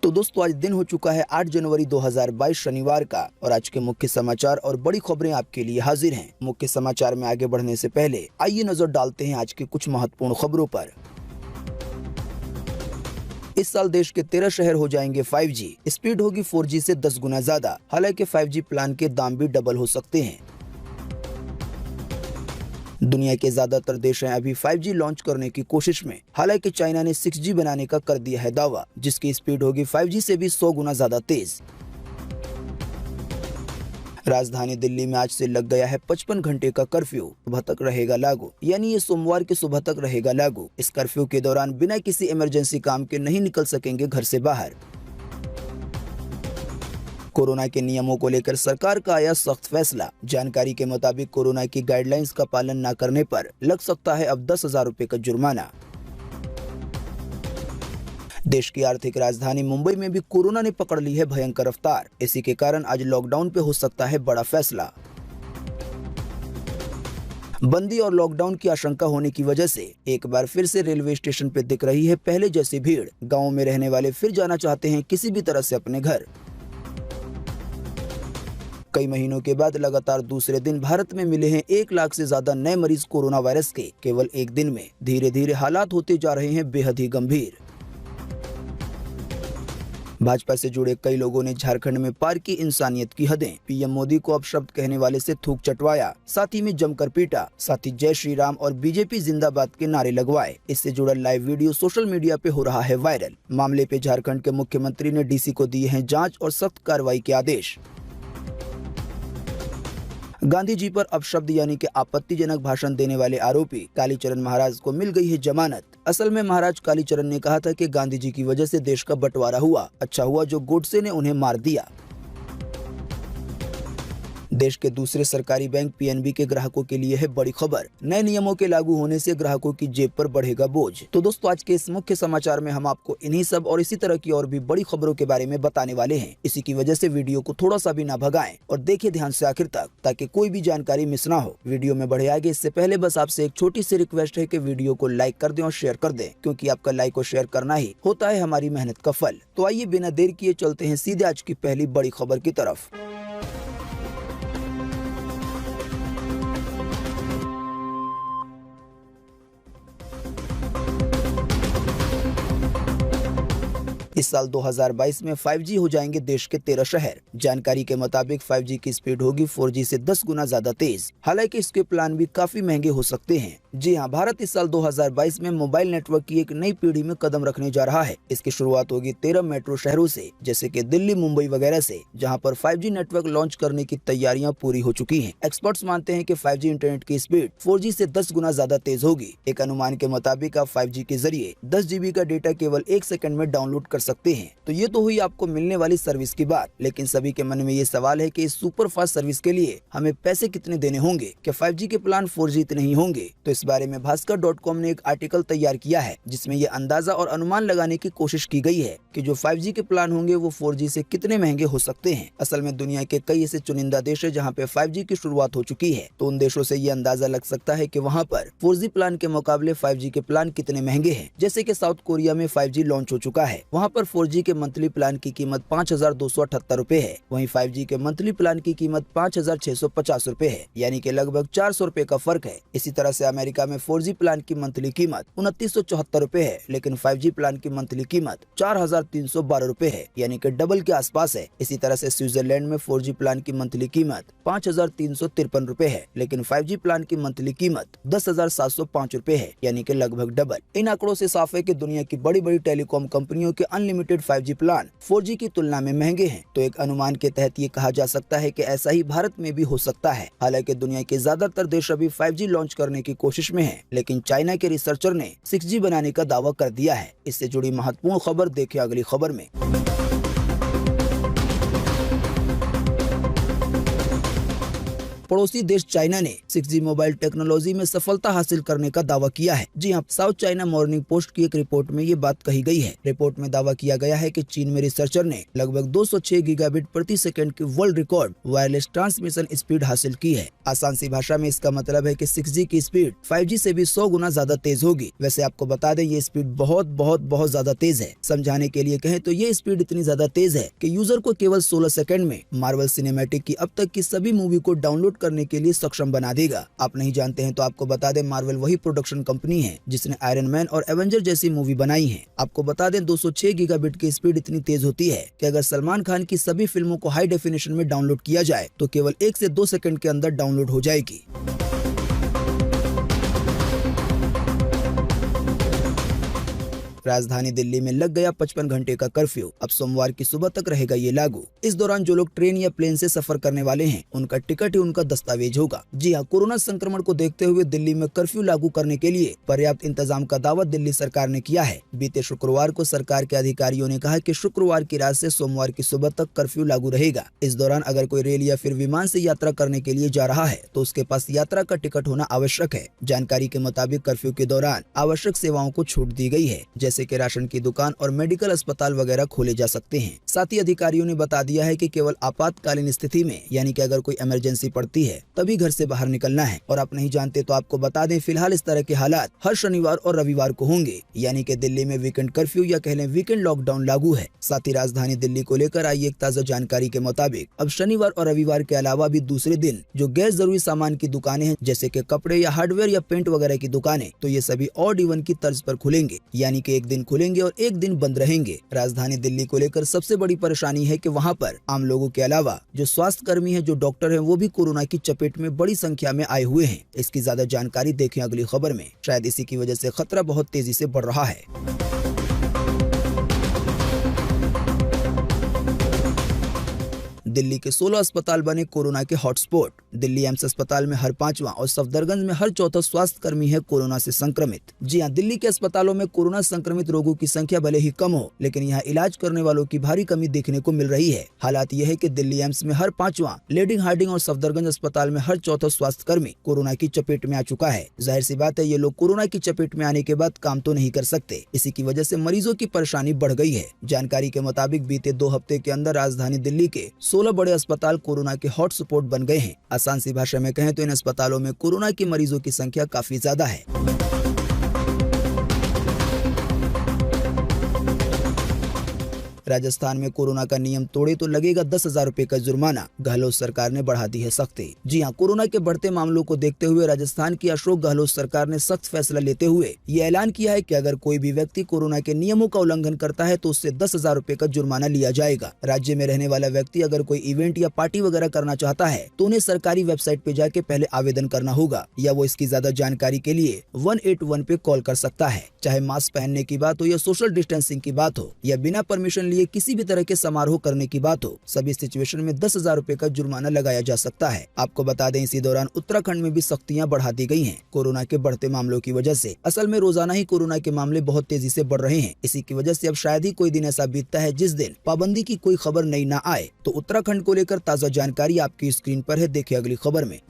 तो दोस्तों आज दिन हो चुका है 8 जनवरी 2022 शनिवार का और आज के मुख्य समाचार और बड़ी खबरें आपके लिए हाजिर हैं। मुख्य समाचार में आगे बढ़ने से पहले आइए नजर डालते हैं आज के कुछ महत्वपूर्ण खबरों पर। इस साल देश के 13 शहर हो जाएंगे 5G, स्पीड होगी 4G से 10 गुना ज्यादा। हालांकि 5G प्लान के दाम भी डबल हो सकते हैं। दुनिया के ज्यादातर देश हैं अभी 5G लॉन्च करने की कोशिश में। हालांकि चाइना ने 6G बनाने का कर दिया है दावा, जिसकी स्पीड होगी 5G से भी 100 गुना ज्यादा तेज। राजधानी दिल्ली में आज से लग गया है 55 घंटे का कर्फ्यू, सुबह तक रहेगा लागू। यानी ये सोमवार की सुबह तक रहेगा लागू। इस कर्फ्यू के दौरान बिना किसी इमरजेंसी काम के नहीं निकल सकेंगे घर से बाहर। कोरोना के नियमों को लेकर सरकार का आया सख्त फैसला। जानकारी के मुताबिक कोरोना की गाइडलाइंस का पालन न करने पर लग सकता है अब 10,000 रुपए का जुर्माना। देश की आर्थिक राजधानी मुंबई में भी कोरोना ने पकड़ ली है भयंकर रफ्तार। इसी के कारण आज लॉकडाउन पे हो सकता है बड़ा फैसला। बंदी और लॉकडाउन की आशंका होने की वजह से एक बार फिर से रेलवे स्टेशन पे दिख रही है पहले जैसी भीड़। गाँव में रहने वाले फिर जाना चाहते हैं किसी भी तरह से अपने घर। कई महीनों के बाद लगातार दूसरे दिन भारत में मिले हैं 1 लाख से ज्यादा नए मरीज कोरोना वायरस के। केवल एक दिन में धीरे धीरे हालात होते जा रहे हैं बेहद ही गंभीर। भाजपा से जुड़े कई लोगों ने झारखंड में पार की इंसानियत की हदें। पीएम मोदी को अपशब्द कहने वाले से थूक चटवाया, साथ ही में जमकर पीटा। साथ ही जय श्री राम और बीजेपी जिंदाबाद के नारे लगवाए। इससे जुड़ा लाइव वीडियो सोशल मीडिया पे हो रहा है वायरल। मामले पे झारखंड के मुख्यमंत्री ने डीसी को दिए हैं जांच और सख्त कार्रवाई के आदेश। गांधी जी पर अपशब्द यानी कि आपत्तिजनक भाषण देने वाले आरोपी कालीचरण महाराज को मिल गई है जमानत। असल में महाराज कालीचरण ने कहा था कि गांधी जी की वजह से देश का बंटवारा हुआ। अच्छा हुआ जो गोडसे ने उन्हें मार दिया। देश के दूसरे सरकारी बैंक पीएनबी के ग्राहकों के लिए है बड़ी खबर। नए नियमों के लागू होने से ग्राहकों की जेब पर बढ़ेगा बोझ। तो दोस्तों आज के इस मुख्य समाचार में हम आपको इन्हीं सब और इसी तरह की और भी बड़ी खबरों के बारे में बताने वाले हैं। इसी की वजह से वीडियो को थोड़ा सा भी ना भगाएं और देखिए ध्यान से आखिर तक, ताकि कोई भी जानकारी मिस ना हो। वीडियो में बढ़े आगे इससे पहले बस आपसे एक छोटी सी रिक्वेस्ट है कि वीडियो को लाइक कर दें और शेयर कर दें, क्योंकि आपका लाइक और शेयर करना ही होता है हमारी मेहनत का फल। तो आइए बिना देर किए चलते हैं सीधे आज की पहली बड़ी खबर की तरफ। इस साल 2022 में 5G हो जाएंगे देश के 13 शहर। जानकारी के मुताबिक 5G की स्पीड होगी 4G से 10 गुना ज्यादा तेज। हालांकि इसके प्लान भी काफी महंगे हो सकते हैं। जी हां, भारत इस साल 2022 में मोबाइल नेटवर्क की एक नई पीढ़ी में कदम रखने जा रहा है। इसकी शुरुआत होगी 13 मेट्रो शहरों से, जैसे कि दिल्ली, मुंबई वगैरह से, जहां पर 5G नेटवर्क लॉन्च करने की तैयारियां पूरी हो चुकी हैं। एक्सपर्ट्स मानते हैं कि 5G इंटरनेट की स्पीड 4G से 10 गुना ज्यादा तेज होगी। एक अनुमान के मुताबिक आप 5G के जरिए 10 GB का डेटा केवल 1 सेकंड में डाउनलोड कर सकते हैं। तो ये तो हुई आपको मिलने वाली सर्विस की बात, लेकिन सभी के मन में ये सवाल है कि इस सुपर फास्ट सर्विस के लिए हमें पैसे कितने देने होंगे? क्या 5G के प्लान 4G इतने ही होंगे? तो इस बारे में भास्कर.com ने एक आर्टिकल तैयार किया है, जिसमें ये अंदाजा और अनुमान लगाने की कोशिश की गई है कि जो 5G के प्लान होंगे वो 4G से कितने महंगे हो सकते हैं। असल में दुनिया के कई ऐसे चुनिंदा देश है जहाँ पे 5G की शुरुआत हो चुकी है, तो उन देशों से ये अंदाजा लग सकता है कि वहाँ पर 4G प्लान के मुकाबले 5G के प्लान कितने महंगे हैं। जैसे कि साउथ कोरिया में 5G लॉन्च हो चुका है, वहाँ पर 4G के मंथली प्लान की कीमत 5,278 रुपए है। वहीं 5G के मंथली प्लान की कीमत 5,650 रुपए है, यानी कि लगभग 400 रुपए का फर्क है। इसी तरह से अमेरिका में 4G प्लान की मंथली कीमत 2974 रुपए है, लेकिन 5G प्लान की मंथली कीमत 4,312 रुपए है, यानी कि डबल के आसपास है। इसी तरह से स्विट्जरलैंड में 4G प्लान की मंथली कीमत 5,353 रुपए है, लेकिन 5G प्लान की मंथली कीमत 10,705 रुपए है, यानी कि लगभग डबल। इन आंकड़ों से साफ है कि दुनिया की बड़ी बड़ी टेलीकॉम कंपनियों के अनलिमिटेड 5G प्लान 4G की तुलना में महंगे हैं। तो एक अनुमान के तहत ये कहा जा सकता है कि ऐसा ही भारत में भी हो सकता है। हालांकि दुनिया के ज्यादातर देश अभी 5G लॉन्च करने की कोशिश में हैं, लेकिन चाइना के रिसर्चर ने 6G बनाने का दावा कर दिया है। इससे जुड़ी महत्वपूर्ण खबर देखिए अगली खबर में। पड़ोसी देश चाइना ने 6G मोबाइल टेक्नोलॉजी में सफलता हासिल करने का दावा किया है। जी हाँ, साउथ चाइना मॉर्निंग पोस्ट की एक रिपोर्ट में ये बात कही गई है। रिपोर्ट में दावा किया गया है कि चीन में रिसर्चर ने लगभग 206 गीगाबिट प्रति सेकंड की world record wireless transmission speed हासिल की है। आसान सी भाषा में इसका मतलब है कि 6G की स्पीड 5G से भी 100 गुना ज्यादा तेज होगी। वैसे आपको बता दें ये स्पीड बहुत ज्यादा तेज है। समझाने के लिए कहें तो ये स्पीड इतनी ज्यादा तेज है कि यूजर को केवल 16 सेकंड में मार्वल सिनेमैटिक की अब तक की सभी मूवी को डाउनलोड करने के लिए सक्षम बना देगा। आप नहीं जानते हैं तो आपको बता दें मार्वल वही प्रोडक्शन कंपनी है जिसने आयरन मैन और एवेंजर जैसी मूवी बनाई है। आपको बता दें 206 गीगाबिट की स्पीड इतनी तेज होती है कि अगर सलमान खान की सभी फिल्मों को हाई डेफिनेशन में डाउनलोड किया जाए तो केवल 1 से 2 सेकंड के अंदर डाउनलोड हो जाएगी। राजधानी दिल्ली में लग गया 55 घंटे का कर्फ्यू। अब सोमवार की सुबह तक रहेगा ये लागू। इस दौरान जो लोग ट्रेन या प्लेन से सफर करने वाले हैं उनका टिकट ही उनका दस्तावेज होगा। जी हाँ, कोरोना संक्रमण को देखते हुए दिल्ली में कर्फ्यू लागू करने के लिए पर्याप्त इंतजाम का दावा दिल्ली सरकार ने किया है। बीते शुक्रवार को सरकार के अधिकारियों ने कहा कि शुक्रवार की रात से सोमवार की सुबह तक कर्फ्यू लागू रहेगा। इस दौरान अगर कोई रेल या फिर विमान से यात्रा करने के लिए जा रहा है तो उसके पास यात्रा का टिकट होना आवश्यक है। जानकारी के मुताबिक कर्फ्यू के दौरान आवश्यक सेवाओं को छूट दी गई है, जैसे कि राशन की दुकान और मेडिकल अस्पताल वगैरह खोले जा सकते हैं। साथ ही अधिकारियों ने बता दिया है कि केवल आपातकालीन स्थिति में यानी कि अगर कोई इमरजेंसी पड़ती है तभी घर से बाहर निकलना है। और आप नहीं जानते तो आपको बता दें फिलहाल इस तरह के हालात हर शनिवार और रविवार को होंगे, यानी कि दिल्ली में वीकेंड कर्फ्यू या कह लें वीकेंड लॉकडाउन लागू है। साथ ही राजधानी दिल्ली को लेकर आई एक ताजा जानकारी के मुताबिक अब शनिवार और रविवार के अलावा भी दूसरे दिन जो गैर जरूरी सामान की दुकानें हैं जैसे कि कपड़े या हार्डवेयर या पेंट वगैरह की दुकानें, तो ये सभी ऑड इवन की तर्ज पर खुलेंगे, यानी कि एक दिन खुलेंगे और एक दिन बंद रहेंगे। राजधानी दिल्ली को लेकर सबसे बड़ी परेशानी है कि वहां पर आम लोगों के अलावा जो स्वास्थ्य कर्मी हैं, जो डॉक्टर हैं, वो भी कोरोना की चपेट में बड़ी संख्या में आए हुए हैं। इसकी ज्यादा जानकारी देखें अगली खबर में। शायद इसी की वजह से खतरा बहुत तेजी से बढ़ रहा है। दिल्ली के 16 अस्पताल बने कोरोना के हॉटस्पॉट। दिल्ली एम्स अस्पताल में हर 5वां और सफदरगंज में हर 4था स्वास्थ्य कर्मी है कोरोना से संक्रमित। जी हां, दिल्ली के अस्पतालों में कोरोना संक्रमित रोगों की संख्या भले ही कम हो, लेकिन यहाँ इलाज करने वालों की भारी कमी देखने को मिल रही है। हालात यह है कि दिल्ली एम्स में हर 5वां, लेडी हार्डिंग और सफदरगंज अस्पताल में हर 4था स्वास्थ्य कर्मी कोरोना की चपेट में आ चुका है। जाहिर सी बात है ये लोग कोरोना की चपेट में आने के बाद काम तो नहीं कर सकते। इसी की वजह से मरीजों की परेशानी बढ़ गई है। जानकारी के मुताबिक बीते 2 हफ्ते के अंदर राजधानी दिल्ली के 16 बड़े अस्पताल कोरोना के हॉटस्पॉट बन गए हैं। आसान सी भाषा में कहें तो इन अस्पतालों में कोरोना के मरीजों की संख्या काफी ज्यादा है। राजस्थान में कोरोना का नियम तोड़े तो लगेगा 10,000 रुपए का जुर्माना। गहलोत सरकार ने बढ़ा दी है सख्ती। जी हां, कोरोना के बढ़ते मामलों को देखते हुए राजस्थान की अशोक गहलोत सरकार ने सख्त फैसला लेते हुए ये ऐलान किया है कि अगर कोई भी व्यक्ति कोरोना के नियमों का उल्लंघन करता है तो उससे 10,000 रुपए का जुर्माना लिया जाएगा। राज्य में रहने वाला व्यक्ति अगर कोई इवेंट या पार्टी वगैरह करना चाहता है तो उन्हें सरकारी वेबसाइट पे जाके पहले आवेदन करना होगा, या वो इसकी ज्यादा जानकारी के लिए 181 पे कॉल कर सकता है। चाहे मास्क पहनने की बात हो या सोशल डिस्टेंसिंग की बात हो या बिना परमिशन लिए किसी भी तरह के समारोह करने की बात हो, सभी सिचुएशन में 10,000 रुपए का जुर्माना लगाया जा सकता है। आपको बता दें इसी दौरान उत्तराखंड में भी सख्तियां बढ़ा दी गई हैं कोरोना के बढ़ते मामलों की वजह से। असल में रोजाना ही कोरोना के मामले बहुत तेजी से बढ़ रहे हैं। इसी की वजह से अब शायद ही कोई दिन ऐसा बीतता है जिस दिन पाबंदी की कोई खबर नई ना आए। तो उत्तराखंड को लेकर ताजा जानकारी आपकी स्क्रीन पर है, देखिए अगली खबर में।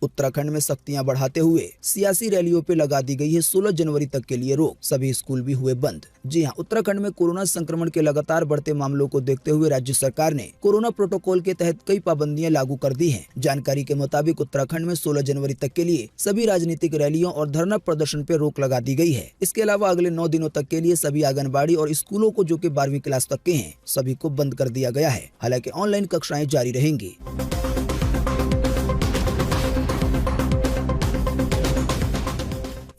उत्तराखंड में सख्तियां बढ़ाते हुए सियासी रैलियों पे लगा दी गई है 16 जनवरी तक के लिए रोक। सभी स्कूल भी हुए बंद। जी हां, उत्तराखंड में कोरोना संक्रमण के लगातार बढ़ते मामलों को देखते हुए राज्य सरकार ने कोरोना प्रोटोकॉल के तहत कई पाबंदियां लागू कर दी हैं। जानकारी के मुताबिक उत्तराखंड में 16 जनवरी तक के लिए सभी राजनीतिक रैलियों और धरना प्रदर्शन पे रोक लगा दी गई है। इसके अलावा अगले 9 दिनों तक के लिए सभी आंगनबाड़ी और स्कूलों को जो कि 12वीं क्लास तक के हैं सभी को बंद कर दिया गया है। हालांकि ऑनलाइन कक्षाएं जारी रहेंगी।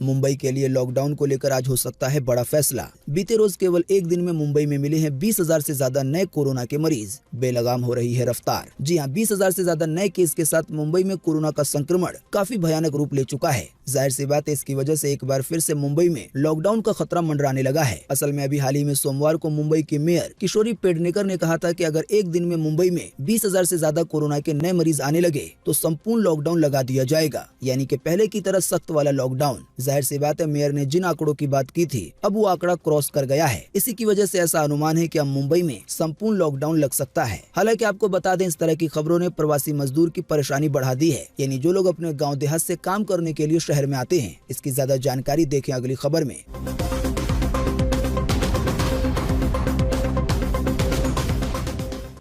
मुंबई के लिए लॉकडाउन को लेकर आज हो सकता है बड़ा फैसला। बीते रोज केवल एक दिन में मुंबई में मिले हैं 20,000 से ज्यादा नए कोरोना के मरीज। बेलगाम हो रही है रफ्तार। जी हां, 20,000 से ज्यादा नए केस के साथ मुंबई में कोरोना का संक्रमण काफी भयानक रूप ले चुका है। जाहिर सी बात है इसकी वजह से एक बार फिर से मुंबई में लॉकडाउन का खतरा मंडराने लगा है। असल में अभी हाल ही में सोमवार को मुंबई की मेयर किशोरी पेडनेकर ने कहा था कि अगर एक दिन में मुंबई में 20,000 से ज्यादा कोरोना के नए मरीज आने लगे तो संपूर्ण लॉकडाउन लगा दिया जाएगा, यानी कि पहले की तरह सख्त वाला लॉकडाउन। जाहिर सी बात है, मेयर ने जिन आंकड़ों की बात की थी अब वो आंकड़ा क्रॉस कर गया है। इसी की वजह से ऐसा अनुमान है कि अब मुंबई में संपूर्ण लॉकडाउन लग सकता है। हालांकि आपको बता दें, इस तरह की खबरों ने प्रवासी मजदूर की परेशानी बढ़ा दी है, यानी जो लोग अपने गाँव देहात से काम करने के लिए शहर में आते हैं। इसकी ज्यादा जानकारी देखें अगली खबर में।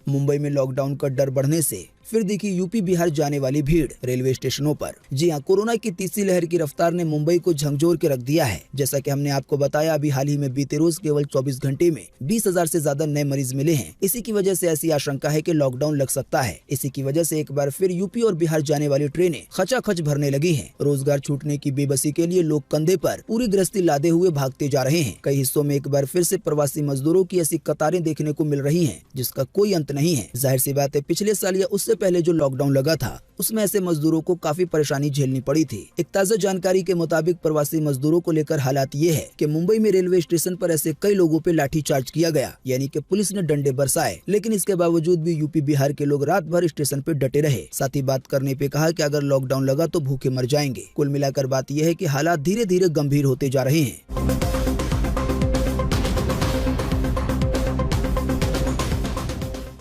मुंबई में लॉकडाउन का डर बढ़ने से फिर दिखी यूपी बिहार जाने वाली भीड़ रेलवे स्टेशनों पर। जी हां, कोरोना की तीसरी लहर की रफ्तार ने मुंबई को झकझोर के रख दिया है। जैसा कि हमने आपको बताया, अभी हाल ही में बीते रोज केवल 24 घंटे में 20,000 से ज्यादा नए मरीज मिले हैं। इसी की वजह से ऐसी आशंका है कि लॉकडाउन लग सकता है। इसी की वजह से एक बार फिर यूपी और बिहार जाने वाली ट्रेनें खचाखच भरने लगी हैं। रोजगार छूटने की बेबसी के लिए लोग कंधे पर पूरी गृहस्थी लादे हुए भागते जा रहे हैं। कई हिस्सों में एक बार फिर से प्रवासी मजदूरों की ऐसी कतारें देखने को मिल रही है जिसका कोई अंत नहीं है। जाहिर सी बात है, पिछले साल या उससे पहले जो लॉकडाउन लगा था उसमें ऐसे मजदूरों को काफी परेशानी झेलनी पड़ी थी। एक ताजा जानकारी के मुताबिक प्रवासी मजदूरों को लेकर हालात ये है कि मुंबई में रेलवे स्टेशन पर ऐसे कई लोगों पे लाठीचार्ज किया गया, यानी कि पुलिस ने डंडे बरसाए। लेकिन इसके बावजूद भी यूपी बिहार के लोग रात भर स्टेशन पे डटे रहे। साथ ही बात करने पे कहा कि अगर लॉकडाउन लगा तो भूखे मर जाएंगे। कुल मिलाकर बात यह है कि हालात धीरे धीरे गंभीर होते जा रहे हैं।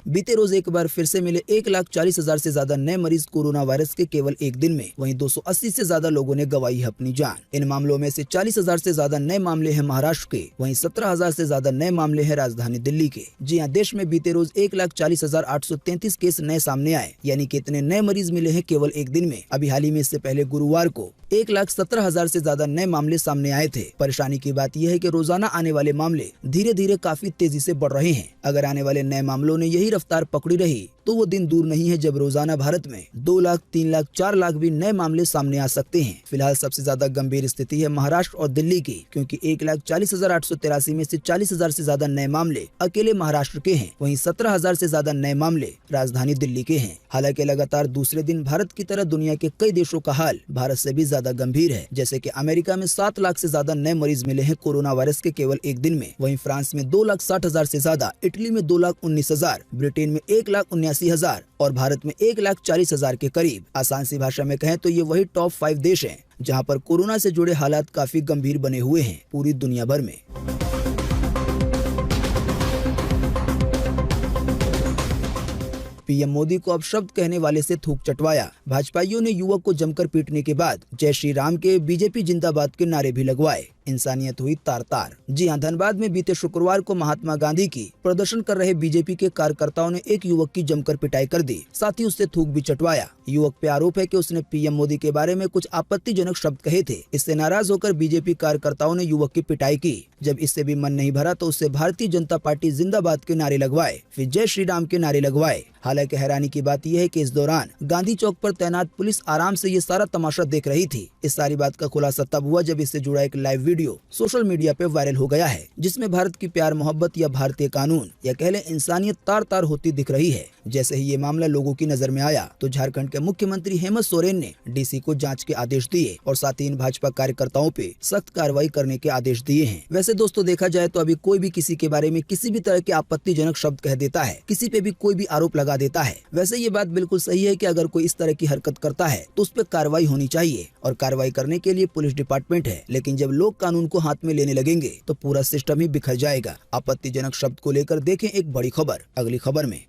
बीते रोज एक बार फिर से मिले 1,40,000 से ज्यादा नए मरीज कोरोना वायरस के केवल एक दिन में। वहीं 280 से ज्यादा लोगों ने गंवाई है अपनी जान। इन मामलों में से 40,000 से ज्यादा नए मामले हैं महाराष्ट्र के, वहीं 17,000 से ज्यादा नए मामले हैं राजधानी दिल्ली के। जी हां, देश में बीते रोज 1,40,833 केस नए सामने आए, यानी कि इतने नए मरीज मिले हैं केवल एक दिन में। अभी हाल ही में इससे पहले गुरुवार को 1,17,000 से ज्यादा नए मामले सामने आए थे। परेशानी की बात यह है कि रोजाना आने वाले मामले धीरे धीरे काफी तेजी से बढ़ रहे हैं। अगर आने वाले नए मामलों ने यही रफ्तार पकड़ी रही तो वो दिन दूर नहीं है जब रोजाना भारत में 2 लाख, 3 लाख, 4 लाख भी नए मामले सामने आ सकते हैं। फिलहाल सबसे ज्यादा गंभीर स्थिति है महाराष्ट्र और दिल्ली की, क्योंकि 1,40,883 में से 40,000 से ज्यादा नए मामले अकेले महाराष्ट्र के हैं। वहीं 17,000 से ज्यादा नए मामले राजधानी दिल्ली के हैं। हालांकि लगातार दूसरे दिन भारत की तरह दुनिया के कई देशों का हाल भारत से भी ज्यादा गंभीर है। जैसे कि अमेरिका में 7 लाख से ज्यादा नए मरीज मिले हैं कोरोना वायरस के केवल एक दिन में। वहीं फ्रांस में 2,60,000 से ज्यादा, इटली में 2,19,000, ब्रिटेन में 1,79,000 और भारत में 1,40,000 के करीब। आसान सी भाषा में कहें तो ये वही टॉप 5 देश हैं जहां पर कोरोना से जुड़े हालात काफी गंभीर बने हुए हैं पूरी दुनिया भर में। पीएम मोदी को अपशब्द कहने वाले से थूक चटवाया। भाजपाइयों ने युवक को जमकर पीटने के बाद जय श्री राम के, बीजेपी जिंदाबाद के नारे भी लगवाए। इंसानियत हुई तार तार। जी हां, धनबाद में बीते शुक्रवार को महात्मा गांधी की प्रदर्शन कर रहे बीजेपी के कार्यकर्ताओं ने एक युवक की जमकर पिटाई कर दी, साथ ही उससे थूक भी चटवाया। युवक पे आरोप है कि उसने पीएम मोदी के बारे में कुछ आपत्तिजनक शब्द कहे थे। इससे नाराज होकर बीजेपी कार्यकर्ताओं ने युवक की पिटाई की। जब इससे भी मन नहीं भरा तो उससे भारतीय जनता पार्टी जिंदाबाद के नारे लगवाए, फिर जय श्री राम के नारे लगवाए। हालांकि हैरानी की बात यह है कि इस दौरान गांधी चौक पर तैनात पुलिस आराम से ये सारा तमाशा देख रही थी। इस सारी बात का खुलासा तब हुआ जब इससे जुड़ा एक लाइव वीडियो सोशल मीडिया पे वायरल हो गया है, जिसमें भारत की प्यार मोहब्बत या भारतीय कानून या कह लें इंसानियत तार तार होती दिख रही है। जैसे ही ये मामला लोगों की नजर में आया तो झारखंड के मुख्यमंत्री हेमंत सोरेन ने डीसी को जांच के आदेश दिए और साथ ही इन भाजपा कार्यकर्ताओं पे सख्त कार्रवाई करने के आदेश दिए हैं। वैसे दोस्तों, देखा जाए तो अभी कोई भी किसी के बारे में किसी भी तरह के आपत्तिजनक शब्द कह देता है, किसी पे भी कोई भी आरोप लगा देता है। वैसे ये बात बिल्कुल सही है कि अगर कोई इस तरह की हरकत करता है तो उस पर कार्रवाई होनी चाहिए और कार्रवाई करने के लिए पुलिस डिपार्टमेंट है। लेकिन जब लोग कानून को हाथ में लेने लगेंगे तो पूरा सिस्टम ही बिखर जाएगा। आपत्तिजनक शब्द को लेकर देखें एक बड़ी खबर अगली खबर में।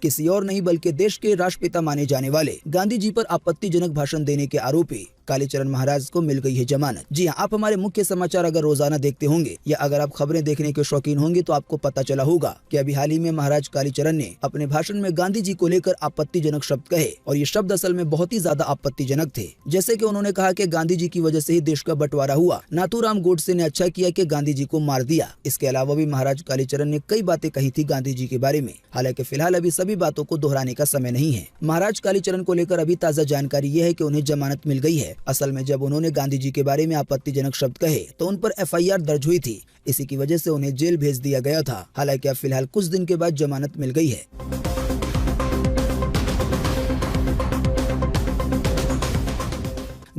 किसी और नहीं बल्कि देश के राष्ट्रपिता माने जाने वाले गांधी जी पर आपत्तिजनक भाषण देने के आरोपी कालीचरण महाराज को मिल गई है जमानत। जी हाँ, आप हमारे मुख्य समाचार अगर रोजाना देखते होंगे या अगर आप खबरें देखने के शौकीन होंगे तो आपको पता चला होगा कि अभी हाल ही में महाराज कालीचरण ने अपने भाषण में गांधी जी को लेकर आपत्तिजनक शब्द कहे और ये शब्द असल में बहुत ही ज्यादा आपत्तिजनक थे। जैसे कि उन्होंने कहा कि गांधी जी की वजह से ही देश का बंटवारा हुआ, नाथूराम गोडसे ने अच्छा किया कि गांधी जी को मार दिया। इसके अलावा भी महाराज कालीचरण ने कई बातें कही थी गांधी जी के बारे में। हालांकि फिलहाल अभी सभी बातों को दोहराने का समय नहीं है। महाराज कालीचरण को लेकर अभी ताजा जानकारी ये है कि उन्हें जमानत मिल गई है। असल में जब उन्होंने गांधी जी के बारे में आपत्तिजनक शब्द कहे तो उन पर एफआईआर दर्ज हुई थी। इसी की वजह से उन्हें जेल भेज दिया गया था। हालांकि अब फिलहाल कुछ दिन के बाद जमानत मिल गई है।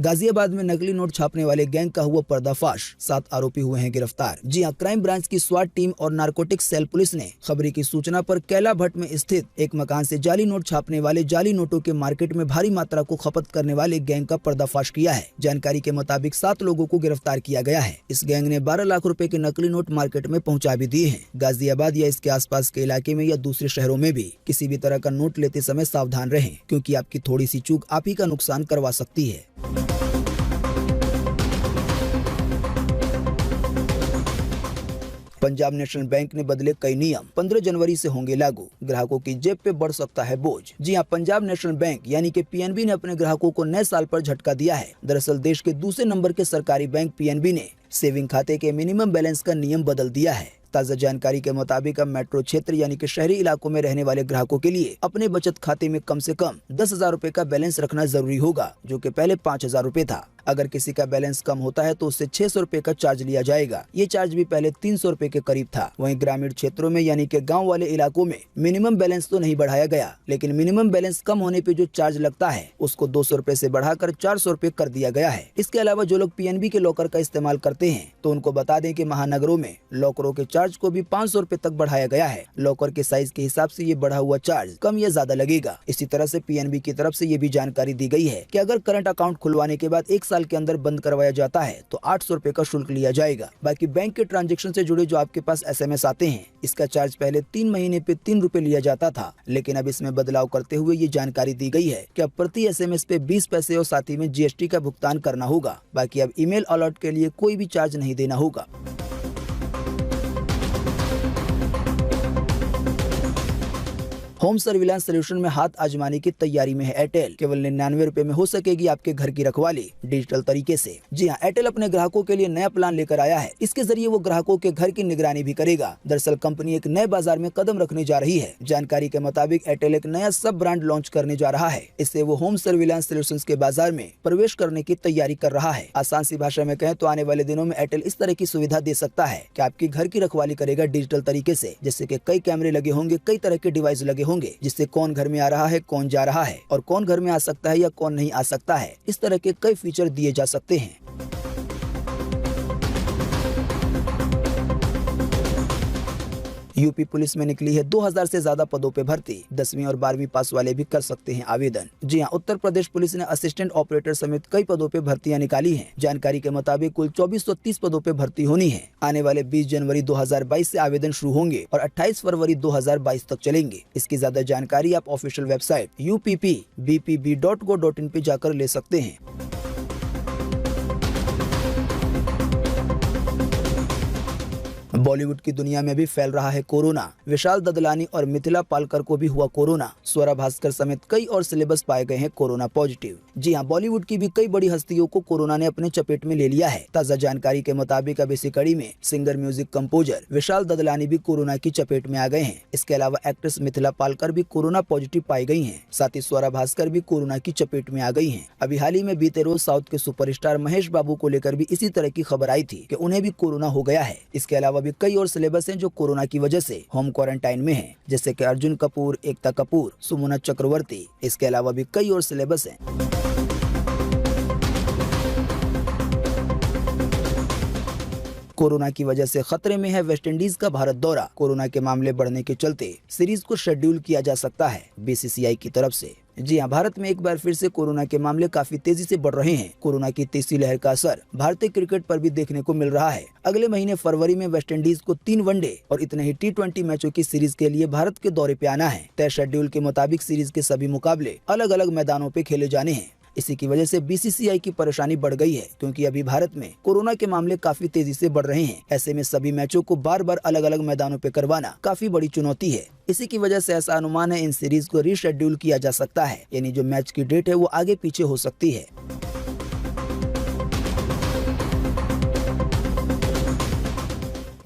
गाजियाबाद में नकली नोट छापने वाले गैंग का हुआ पर्दाफाश, 7 आरोपी हुए हैं गिरफ्तार। जी हां, क्राइम ब्रांच की स्वाट टीम और नारकोटिक्स सेल पुलिस ने खबरी की सूचना पर कैला भट्ट में स्थित एक मकान से जाली नोट छापने वाले जाली नोटों के मार्केट में भारी मात्रा को खपत करने वाले गैंग का पर्दाफाश किया है। जानकारी के मुताबिक 7 लोगों को गिरफ्तार किया गया है। इस गैंग ने 12 लाख रुपए के नकली नोट मार्केट में पहुंचा भी दिए हैं। गाजियाबाद या इसके आसपास के इलाके में या दूसरे शहरों में भी किसी भी तरह का नोट लेते समय सावधान रहें, क्योंकि आपकी थोड़ी सी चूक आप ही का नुकसान करवा सकती है। पंजाब नेशनल बैंक ने बदले कई नियम, 15 जनवरी से होंगे लागू। ग्राहकों की जेब पे बढ़ सकता है बोझ। जी हां, पंजाब नेशनल बैंक यानी कि पीएनबी ने अपने ग्राहकों को नए साल पर झटका दिया है। दरअसल देश के दूसरे नंबर के सरकारी बैंक पीएनबी ने सेविंग खाते के मिनिमम बैलेंस का नियम बदल दिया है। ताज़ा जानकारी के मुताबिक अब मेट्रो क्षेत्र यानी कि शहरी इलाकों में रहने वाले ग्राहकों के लिए अपने बचत खाते में कम से कम 10,000 रुपए का बैलेंस रखना जरूरी होगा, जो कि पहले 5,000 रुपए था। अगर किसी का बैलेंस कम होता है तो उससे 600 रुपए का चार्ज लिया जाएगा। ये चार्ज भी पहले 300 रुपए के करीब था। वहीं ग्रामीण क्षेत्रों में यानी कि गांव वाले इलाकों में मिनिमम बैलेंस तो नहीं बढ़ाया गया, लेकिन मिनिमम बैलेंस कम होने पे जो चार्ज लगता है उसको 200 रुपए से बढ़ाकर 400 रुपए कर दिया गया है। इसके अलावा जो लोग पीएनबी के लॉकर का इस्तेमाल करते हैं तो उनको बता दें कि महानगरों में लॉकरों के चार्ज को भी 500 रुपए तक बढ़ाया गया है। लॉकर के साइज के हिसाब से ये बढ़ा हुआ चार्ज कम या ज्यादा लगेगा। इसी तरह से पीएनबी की तरफ से ये भी जानकारी दी गई है कि अगर करंट अकाउंट खुलवाने के बाद 1 साल के अंदर बंद करवाया जाता है तो 800 रुपए का शुल्क लिया जाएगा। बाकी बैंक के ट्रांजैक्शन से जुड़े जो आपके पास एसएमएस आते हैं, इसका चार्ज पहले 3 महीने पे 3 रुपए लिया जाता था, लेकिन अब इसमें बदलाव करते हुए ये जानकारी दी गई है कि अब प्रति एसएमएस पे 20 पैसे और साथ ही में जीएसटी का भुगतान करना होगा। बाकी अब ईमेल अलर्ट के लिए कोई भी चार्ज नहीं देना होगा। होम सर्विलांस सोल्यूशन में हाथ आजमाने की तैयारी में है एयरटेल। केवल 99 रुपए में हो सकेगी आपके घर की रखवाली डिजिटल तरीके से। जी हां, एयरटेल अपने ग्राहकों के लिए नया प्लान लेकर आया है। इसके जरिए वो ग्राहकों के घर की निगरानी भी करेगा। दरअसल कंपनी एक नए बाजार में कदम रखने जा रही है। जानकारी के मुताबिक एयरटेल एक नया सब ब्रांड लॉन्च करने जा रहा है। इससे वो होम सर्विलांस सोल्यूशन के बाजार में प्रवेश करने की तैयारी कर रहा है। आसान सी भाषा में कहें तो आने वाले दिनों में एयरटेल इस तरह की सुविधा दे सकता है कि आपकी घर की रखवाली करेगा डिजिटल तरीके से, जैसे कि कई कैमरे लगे होंगे, कई तरह के डिवाइस लगे होंगे, जिससे कौन घर में आ रहा है, कौन जा रहा है और कौन घर में आ सकता है या कौन नहीं आ सकता है, इस तरह के कई फीचर दिए जा सकते हैं। यूपी पुलिस में निकली है 2000 से ज्यादा पदों पे भर्ती। 10वीं और 12वीं पास वाले भी कर सकते हैं आवेदन। जी हां, उत्तर प्रदेश पुलिस ने असिस्टेंट ऑपरेटर समेत कई पदों पे भर्तियां निकाली हैं। जानकारी के मुताबिक कुल 2430 पदों पे भर्ती होनी है। आने वाले 20 जनवरी 2022 से आवेदन शुरू होंगे और 28 फरवरी 2022 तक चलेंगे। इसकी ज्यादा जानकारी आप ऑफिशियल वेबसाइट uppbpb.go.in पे जाकर ले सकते हैं। बॉलीवुड की दुनिया में भी फैल रहा है कोरोना। विशाल ददलानी और मिथिला पालकर को भी हुआ कोरोना। स्वरा भास्कर समेत कई और सेलेब्स पाए गए हैं कोरोना पॉजिटिव। जी हां, बॉलीवुड की भी कई बड़ी हस्तियों को कोरोना ने अपने चपेट में ले लिया है। ताजा जानकारी के मुताबिक अब इसी कड़ी में singer music composer Vishal Dadlani भी कोरोना की चपेट में आ गए हैं। इसके अलावा एक्ट्रेस मिथिला पालकर भी कोरोना पॉजिटिव पाई गई है। साथ ही स्वरा भास्कर भी कोरोना की चपेट में आ गई है। अभी हाल ही में बीते रोज साउथ के सुपरस्टार महेश बाबू को लेकर भी इसी तरह की खबर आई थी कि उन्हें भी कोरोना हो गया है। इसके अलावा भी कई और सिलेबस हैं जो कोरोना की वजह से होम क्वारंटाइन में हैं, जैसे कि अर्जुन कपूर, एकता कपूर, सुमना चक्रवर्ती। इसके अलावा भी कई और सिलेबस हैं। कोरोना की वजह से खतरे में है वेस्टइंडीज का भारत दौरा। कोरोना के मामले बढ़ने के चलते सीरीज को शेड्यूल किया जा सकता है बीसीसीआई की तरफ से। जी हां, भारत में एक बार फिर से कोरोना के मामले काफी तेजी से बढ़ रहे हैं। कोरोना की तीसरी लहर का असर भारतीय क्रिकेट पर भी देखने को मिल रहा है। अगले महीने फरवरी में वेस्टइंडीज को 3 वनडे और इतने ही T20 मैचों की सीरीज के लिए भारत के दौरे पे आना है। तय शेड्यूल के मुताबिक सीरीज के सभी मुकाबले अलग अलग मैदानों पे खेले जाने हैं। इसी की वजह से बीसीसीआई की परेशानी बढ़ गई है, क्योंकि अभी भारत में कोरोना के मामले काफी तेजी से बढ़ रहे हैं। ऐसे में सभी मैचों को बार बार अलग अलग मैदानों पे करवाना काफी बड़ी चुनौती है। इसी की वजह से ऐसा अनुमान है इन सीरीज को रीशेड्यूल किया जा सकता है, यानी जो मैच की डेट है वो आगे पीछे हो सकती है।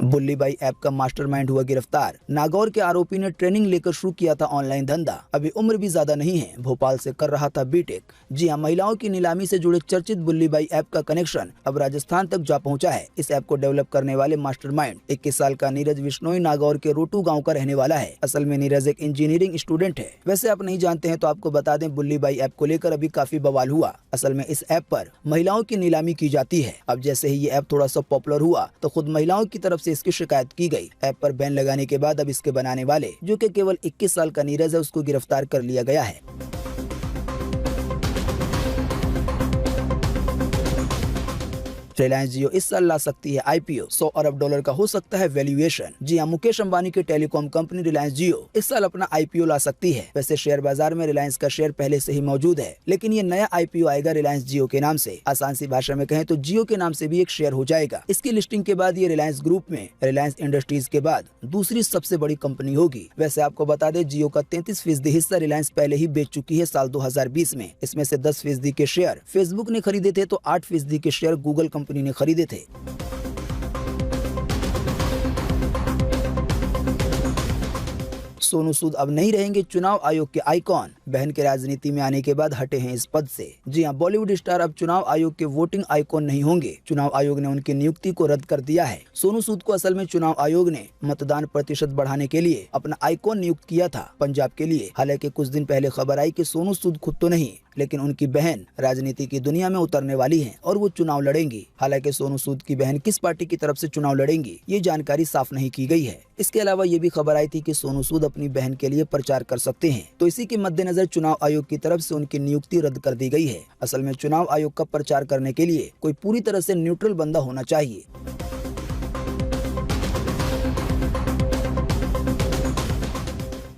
बुल्ली बाई ऐप का मास्टरमाइंड हुआ गिरफ्तार। नागौर के आरोपी ने ट्रेनिंग लेकर शुरू किया था ऑनलाइन धंधा। अभी उम्र भी ज्यादा नहीं है, भोपाल से कर रहा था बीटेक। जी हां, महिलाओं की नीलामी से जुड़े चर्चित बुल्ली बाई ऐप का कनेक्शन अब राजस्थान तक जा पहुंचा है। इस ऐप को डेवलप करने वाले मास्टरमाइंड 21 साल का नीरज विश्नोई नागौर के रोटू गाँव का रहने वाला है। असल में नीरज एक इंजीनियरिंग स्टूडेंट है। वैसे आप नहीं जानते हैं तो आपको बता दें, बुल्ली बाई ऐप को लेकर अभी काफी बवाल हुआ। असल में इस ऐप पर महिलाओं की नीलामी की जाती है। अब जैसे ही ये ऐप थोड़ा सा पॉपुलर हुआ तो खुद महिलाओं की तरफ से इसकी शिकायत की गई। ऐप पर बैन लगाने के बाद अब इसके बनाने वाले, जो कि केवल 21 साल का नीरज है, उसको गिरफ्तार कर लिया गया है। रिलायंस जियो इस साल ला सकती है आईपीओ, $100 अरब का हो सकता है वैल्यूएशन। जी हां, मुकेश अंबानी की टेलीकॉम कंपनी रिलायंस जियो इस साल अपना आईपीओ ला सकती है। वैसे शेयर बाजार में रिलायंस का शेयर पहले से ही मौजूद है, लेकिन ये नया आईपीओ आएगा रिलायंस जियो के नाम से। आसान सी भाषा में कहें तो जियो के नाम से भी एक शेयर हो जाएगा। इसकी लिस्टिंग के बाद ये रिलायंस ग्रुप में रिलायंस इंडस्ट्रीज के बाद दूसरी सबसे बड़ी कंपनी होगी। वैसे आपको बता दें, जियो का 33% हिस्सा रिलायंस पहले ही बेच चुकी है साल 2020 में। इसमें से 10% के शेयर फेसबुक ने खरीदे थे तो 8% के शेयर गूगल कंपनी ने खरीदे थे। सोनू सूद अब नहीं रहेंगे चुनाव आयोग के आइकॉन। बहन के राजनीति में आने के बाद हटे हैं इस पद से। जी हां, बॉलीवुड स्टार अब चुनाव आयोग के वोटिंग आइकॉन नहीं होंगे। चुनाव आयोग ने उनकी नियुक्ति को रद्द कर दिया है। सोनू सूद को असल में चुनाव आयोग ने मतदान प्रतिशत बढ़ाने के लिए अपना आइकॉन नियुक्त किया था पंजाब के लिए। हालांकि कुछ दिन पहले खबर आई कि सोनू सूद खुद तो नहीं, लेकिन उनकी बहन राजनीति की दुनिया में उतरने वाली हैं और वो चुनाव लड़ेंगी। हालांकि सोनू सूद की बहन किस पार्टी की तरफ से चुनाव लड़ेंगी, ये जानकारी साफ नहीं की गई है। इसके अलावा ये भी खबर आई थी कि सोनू सूद अपनी बहन के लिए प्रचार कर सकते हैं, तो इसी के मद्देनजर चुनाव आयोग की तरफ से उनकी नियुक्ति रद्द कर दी गई है। असल में चुनाव आयोग का प्रचार करने के लिए कोई पूरी तरह से न्यूट्रल बंदा होना चाहिए।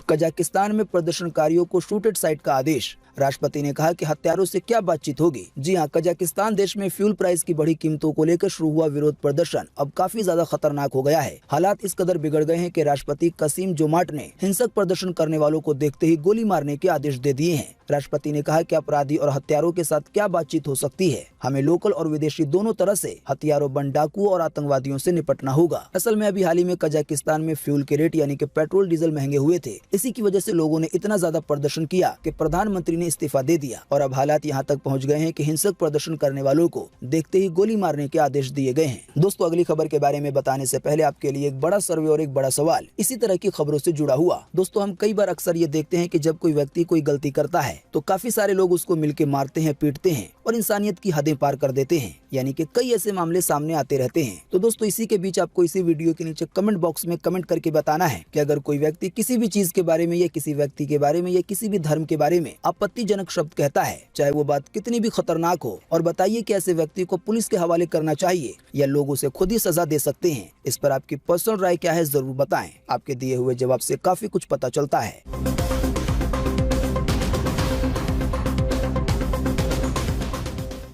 कजाकिस्तान में प्रदर्शनकारियों को शूटेड साइट का आदेश। राष्ट्रपति ने कहा कि हत्यारों से क्या बातचीत होगी। जी हां, कजाकिस्तान देश में फ्यूल प्राइस की बढ़ी कीमतों को लेकर शुरू हुआ विरोध प्रदर्शन अब काफी ज्यादा खतरनाक हो गया है। हालात इस कदर बिगड़ गए हैं कि राष्ट्रपति कसीम जोमाट ने हिंसक प्रदर्शन करने वालों को देखते ही गोली मारने के आदेश दे दिए हैं। राष्ट्रपति ने कहा कि अपराधी और हत्यारों के साथ क्या बातचीत हो सकती है। हमें लोकल और विदेशी दोनों तरह से हथियारों, बम, डाकुओं और आतंकवादियों से निपटना होगा। असल में अभी हाल ही में कजाकिस्तान में फ्यूल के रेट यानी कि पेट्रोल डीजल महंगे हुए थे। इसी की वजह से लोगों ने इतना ज्यादा प्रदर्शन किया कि प्रधानमंत्री ने इस्तीफा दे दिया और अब हालात यहाँ तक पहुँच गए हैं कि हिंसक प्रदर्शन करने वालों को देखते ही गोली मारने के आदेश दिए गए हैं। दोस्तों, अगली खबर के बारे में बताने से पहले आपके लिए एक बड़ा सर्वे और एक बड़ा सवाल इसी तरह की खबरों से जुड़ा हुआ। दोस्तों, हम कई बार अक्सर ये देखते हैं कि जब कोई व्यक्ति कोई गलती करता है तो काफी सारे लोग उसको मिलके मारते हैं, पीटते हैं और इंसानियत की हदें पार कर देते हैं। यानी कि कई ऐसे मामले सामने आते रहते हैं। तो दोस्तों, इसी के बीच आपको इसी वीडियो के नीचे कमेंट बॉक्स में कमेंट करके बताना है कि अगर कोई व्यक्ति किसी भी चीज के बारे में या किसी व्यक्ति के बारे में या किसी भी धर्म के बारे में आपत्तिजनक शब्द कहता है, चाहे वो बात कितनी भी खतरनाक हो, और बताइए कि ऐसे व्यक्ति को पुलिस के हवाले करना चाहिए या लोग उसे खुद ही सजा दे सकते हैं। इस पर आपकी पर्सनल राय क्या है, जरूर बताएं। आपके दिए हुए जवाब से काफी कुछ पता चलता है।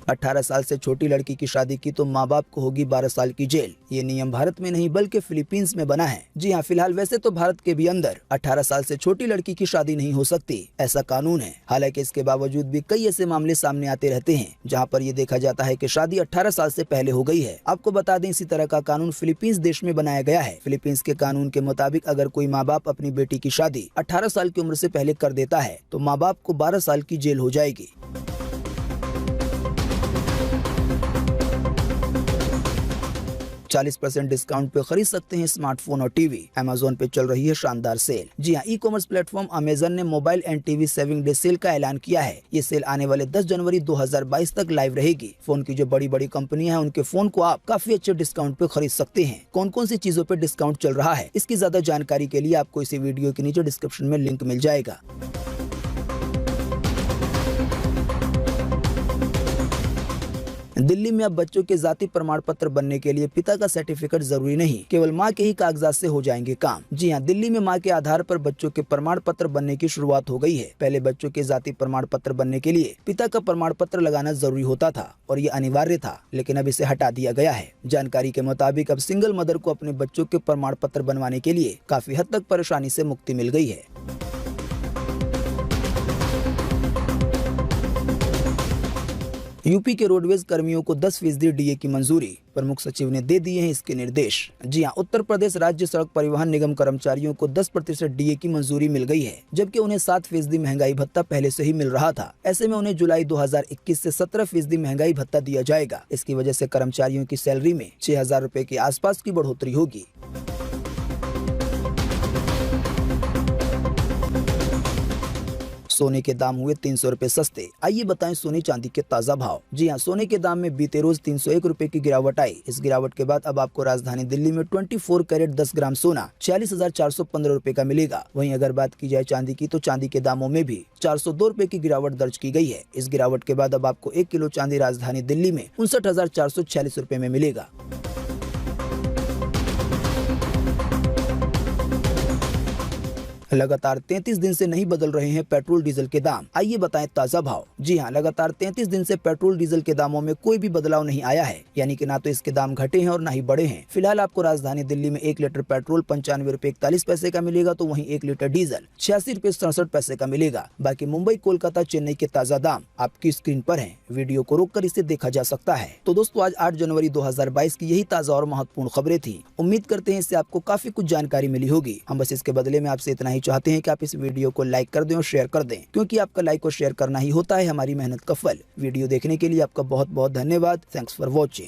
18 साल से छोटी लड़की की शादी की तो माँ बाप को होगी 12 साल की जेल। ये नियम भारत में नहीं बल्कि फिलीपींस में बना है। जी हाँ, फिलहाल वैसे तो भारत के भी अंदर 18 साल से छोटी लड़की की शादी नहीं हो सकती, ऐसा कानून है। हालांकि इसके बावजूद भी कई ऐसे मामले सामने आते रहते हैं जहाँ पर ये देखा जाता है कि शादी 18 साल से पहले हो गई है। आपको बता दें, इसी तरह का कानून फिलीपींस देश में बनाया गया है। फिलीपींस के कानून के मुताबिक अगर कोई माँ बाप अपनी बेटी की शादी 18 साल की उम्र से पहले कर देता है तो माँ बाप को 12 साल की जेल हो जाएगी। 40% डिस्काउंट पे खरीद सकते हैं स्मार्टफोन और टीवी। अमेज़न पे चल रही है शानदार सेल। जी हाँ, ई कॉमर्स प्लेटफॉर्म अमेज़न ने mobile and TV saving day sale का ऐलान किया है। ये सेल आने वाले 10 जनवरी 2022 तक लाइव रहेगी। फोन की जो बड़ी बड़ी कंपनियां हैं, उनके फोन को आप काफी अच्छे डिस्काउंट पे खरीद सकते हैं। कौन कौन सी चीजों पे डिस्काउंट चल रहा है, इसकी ज्यादा जानकारी के लिए आपको इसी वीडियो के नीचे डिस्क्रिप्शन में लिंक मिल जाएगा। दिल्ली में अब बच्चों के जाति प्रमाण पत्र बनने के लिए पिता का सर्टिफिकेट जरूरी नहीं, केवल मां के ही कागजात से हो जाएंगे काम। जी हां, दिल्ली में मां के आधार पर बच्चों के प्रमाण पत्र बनने की शुरुआत हो गई है। पहले बच्चों के जाति प्रमाण पत्र बनने के लिए पिता का प्रमाण पत्र लगाना जरूरी होता था और ये अनिवार्य था, लेकिन अब इसे हटा दिया गया है। जानकारी के मुताबिक अब सिंगल मदर को अपने बच्चों के प्रमाण पत्र बनवाने के लिए काफी हद तक परेशानी से मुक्ति मिल गई है। यूपी के रोडवेज कर्मियों को 10% डीए की मंजूरी, प्रमुख सचिव ने दे दिए हैं इसके निर्देश। जी हां, उत्तर प्रदेश राज्य सड़क परिवहन निगम कर्मचारियों को 10% डीए की मंजूरी मिल गई है, जबकि उन्हें 7% महंगाई भत्ता पहले से ही मिल रहा था। ऐसे में उन्हें जुलाई 2021 से 17% महंगाई भत्ता दिया जाएगा। इसकी वजह से कर्मचारियों की सैलरी में 6,000 रुपए के आसपास की बढ़ोतरी होगी। सोने के दाम हुए 300 रुपए सस्ते। आइए बताएं सोने चांदी के ताजा भाव। जी हां, सोने के दाम में बीते रोज 301 रुपए की गिरावट आई। इस गिरावट के बाद अब आपको राजधानी दिल्ली में 24 कैरेट 10 ग्राम सोना 46,415 रुपए का मिलेगा। वहीं अगर बात की जाए चांदी की, तो चांदी के दामों में भी 402 रुपए की गिरावट दर्ज की गई है। इस गिरावट के बाद अब आपको 1 किलो चांदी राजधानी दिल्ली में 59,446 रुपए में मिलेगा। लगातार 33 दिन से नहीं बदल रहे हैं पेट्रोल डीजल के दाम। आइए बताएं ताजा भाव। जी हां, लगातार 33 दिन से पेट्रोल डीजल के दामों में कोई भी बदलाव नहीं आया है, यानी कि ना तो इसके दाम घटे हैं और ना ही बढ़े हैं। फिलहाल आपको राजधानी दिल्ली में 1 लीटर पेट्रोल 95 रुपए 41 पैसे का मिलेगा, तो वहीं 1 लीटर डीजल 86 रुपए 67 पैसे का मिलेगा। बाकी मुंबई, कोलकाता, चेन्नई के ताजा दाम आपकी स्क्रीन पर है। वीडियो को रोककर इसे देखा जा सकता है। तो दोस्तों, आज 8 जनवरी 2022 की यही ताजा और महत्वपूर्ण खबरें थी। उम्मीद करते हैं इससे आपको काफी कुछ जानकारी मिली होगी। हम बस इसके बदले में आपसे इतना चाहते हैं कि आप इस वीडियो को लाइक कर दें और शेयर कर दें, क्योंकि आपका लाइक और शेयर करना ही होता है हमारी मेहनत का फल। वीडियो देखने के लिए आपका बहुत बहुत धन्यवाद। Thanks for watching.